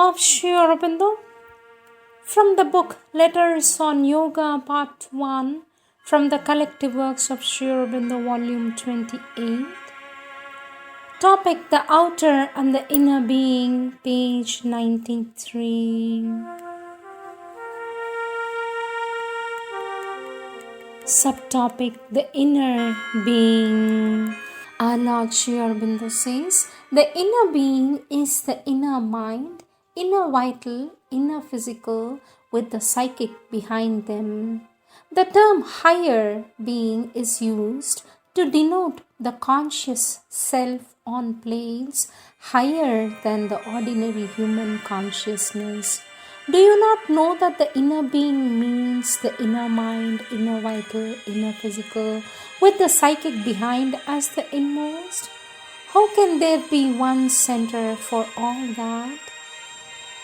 of Sri Aurobindo. From the book Letters on Yoga Part 1 from the Collective Works of Sri Aurobindo Volume 28. Topic: The Outer and the Inner Being, page 93. Subtopic: The Inner Being. Our Lord Sri Aurobindo says, the inner being is the inner mind, inner vital, inner physical, with the psychic behind them. The term higher being is used to denote the conscious self on planes higher than the ordinary human consciousness. Do you not know that the inner being means the inner mind, inner vital, inner physical, with the psychic behind as the inmost? How can there be one center for all that?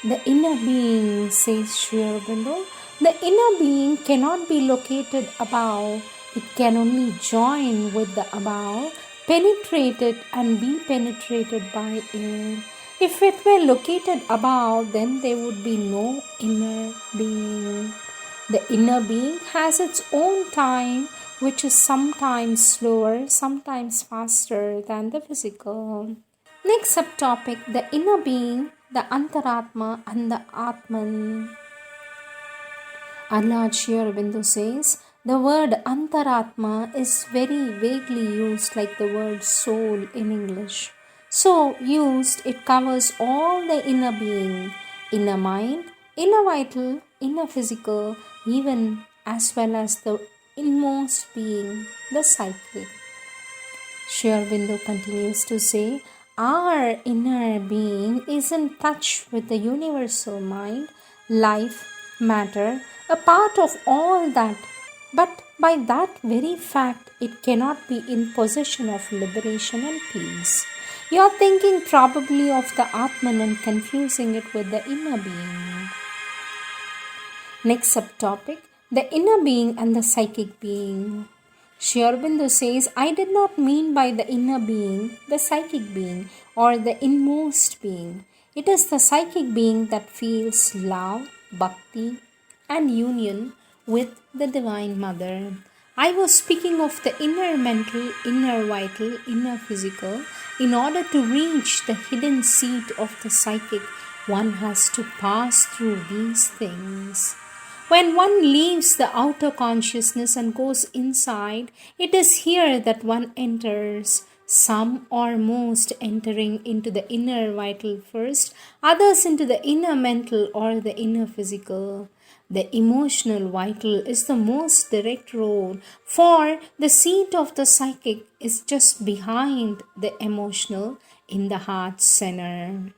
The inner being, says Sri Aurobindo, the inner being cannot be located above. It can only join with the above, penetrate it and be penetrated by it. If it were located above, then there would be no inner being. The inner being has its own time, which is sometimes slower, sometimes faster than the physical. Next subtopic: the inner being, the Antaratma and the Atman. Our Lord Sri Aurobindo says, the word Antaratma is very vaguely used like the word soul in English. So used, it covers all the inner being, inner mind, inner vital, inner physical, even as well as the inmost being, the psychic. Sri Aurobindo continues to say, our inner being is in touch with the universal mind, life, matter, a part of all that. But by that very fact, it cannot be in possession of liberation and peace. You are thinking probably of the Atman and confusing it with the inner being. Next subtopic: the inner being and the psychic being. Sri Aurobindo says, I did not mean by the inner being the psychic being or the inmost being. It is the psychic being that feels love, bhakti, and union with the Divine Mother. I was speaking of the inner mental, inner vital, inner physical. In order to reach the hidden seat of the psychic, one has to pass through these things. When one leaves the outer consciousness and goes inside, it is here that one enters, some or most entering into the inner vital first, others into the inner mental or the inner physical. The emotional vital is the most direct road, for the seat of the psychic is just behind the emotional in the heart center.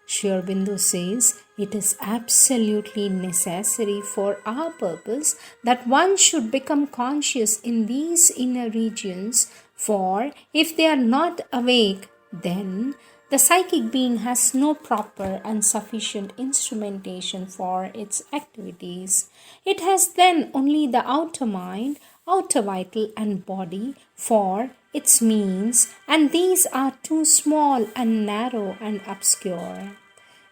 Sri Aurobindo says, it is absolutely necessary for our purpose that one should become conscious in these inner regions, for if they are not awake, then the psychic being has no proper and sufficient instrumentation for its activities. It has then only the outer mind, outer vital and body for its means, and these are too small and narrow and obscure.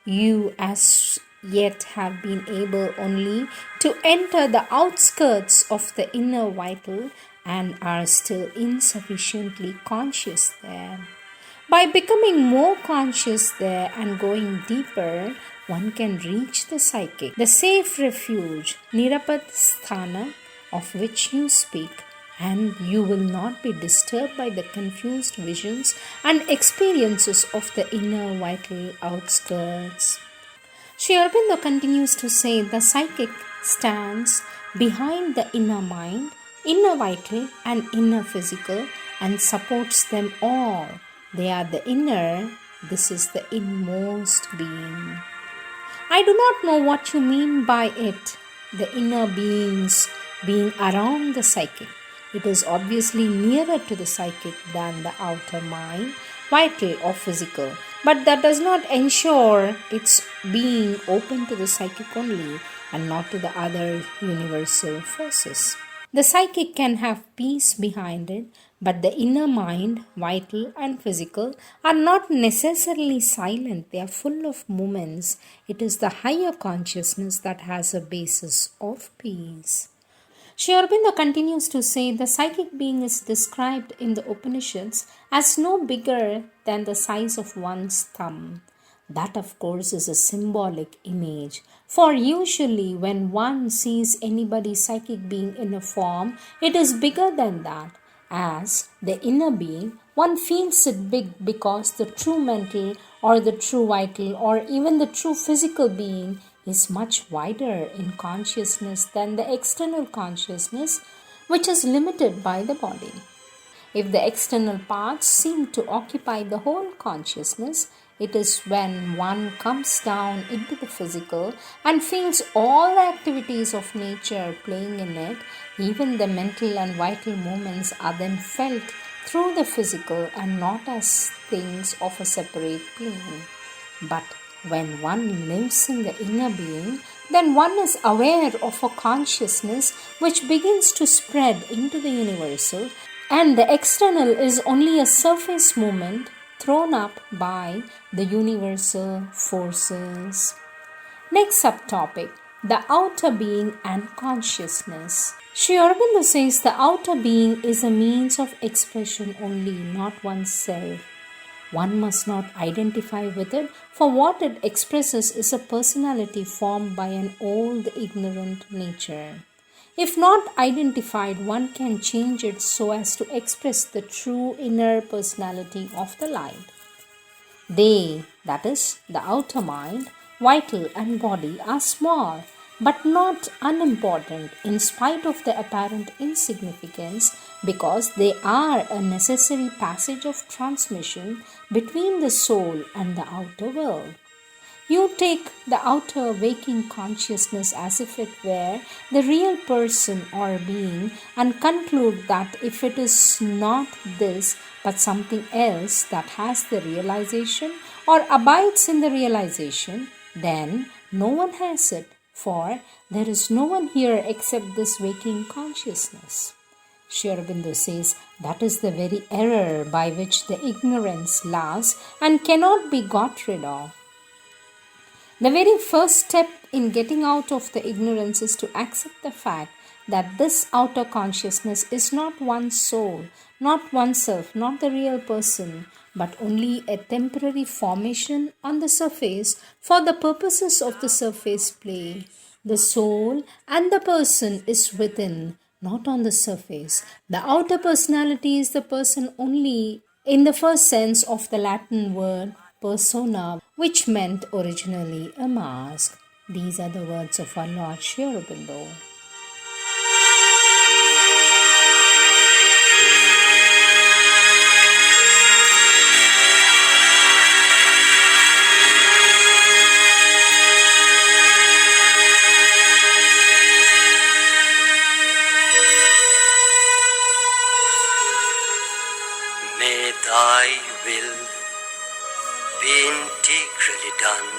You as yet have been able only to enter the outskirts of the inner vital and are still insufficiently conscious there. By becoming more conscious there and going deeper, one can reach the psychic, the safe refuge, Nirapad Sthana, of which you speak, and you will not be disturbed by the confused visions and experiences of the inner vital outskirts. Sri Aurobindo continues to say, the psychic stands behind the inner mind, inner vital and inner physical, and supports them all. They are the inner, this is the inmost being. I do not know what you mean by it, the inner beings being around the psychic. It is obviously nearer to the psychic than the outer mind, vital or physical, but that does not ensure its being open to the psychic only and not to the other universal forces. The psychic can have peace behind it, but the inner mind, vital and physical, are not necessarily silent. They are full of moments. It is the higher consciousness that has a basis of peace. Sri Aurobindo continues to say the psychic being is described in the Upanishads as no bigger than the size of one's thumb. That, of course, is a symbolic image. For usually, when one sees anybody's psychic being in a form, it is bigger than that. As the inner being, one feels it big because the true mental or the true vital or even the true physical being is much wider in consciousness than the external consciousness, which is limited by the body. If the external parts seem to occupy the whole consciousness, it is when one comes down into the physical and feels all the activities of nature playing in it, even the mental and vital moments are then felt through the physical and not as things of a separate plane. But when one lives in the inner being, then one is aware of a consciousness which begins to spread into the universal, and the external is only a surface movement thrown up by the universal forces. Next subtopic, the outer being and consciousness. Sri Aurobindo says the outer being is a means of expression only, not oneself. One must not identify with it, for what it expresses is a personality formed by an old ignorant nature. If not identified, one can change it so as to express the true inner personality of the light. They, that is, the outer mind, vital and body, are small but not unimportant in spite of the apparent insignificance, because they are a necessary passage of transmission between the soul and the outer world. You take the outer waking consciousness as if it were the real person or being and conclude that if it is not this but something else that has the realization or abides in the realization, then no one has it, for there is no one here except this waking consciousness. Sri Aurobindo says that is the very error by which the ignorance lasts and cannot be got rid of. The very first step in getting out of the ignorance is to accept the fact that this outer consciousness is not one's soul, not oneself, not the real person, but only a temporary formation on the surface for the purposes of the surface play. The soul and the person is within, not on the surface. The outer personality is the person only in the first sense of the Latin word persona, which meant originally a mask. These are the words of our Lord Sri Aurobindo. May thy will be integrally done,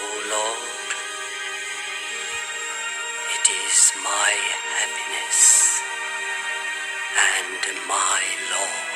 O Lord. It is my happiness and my Lord.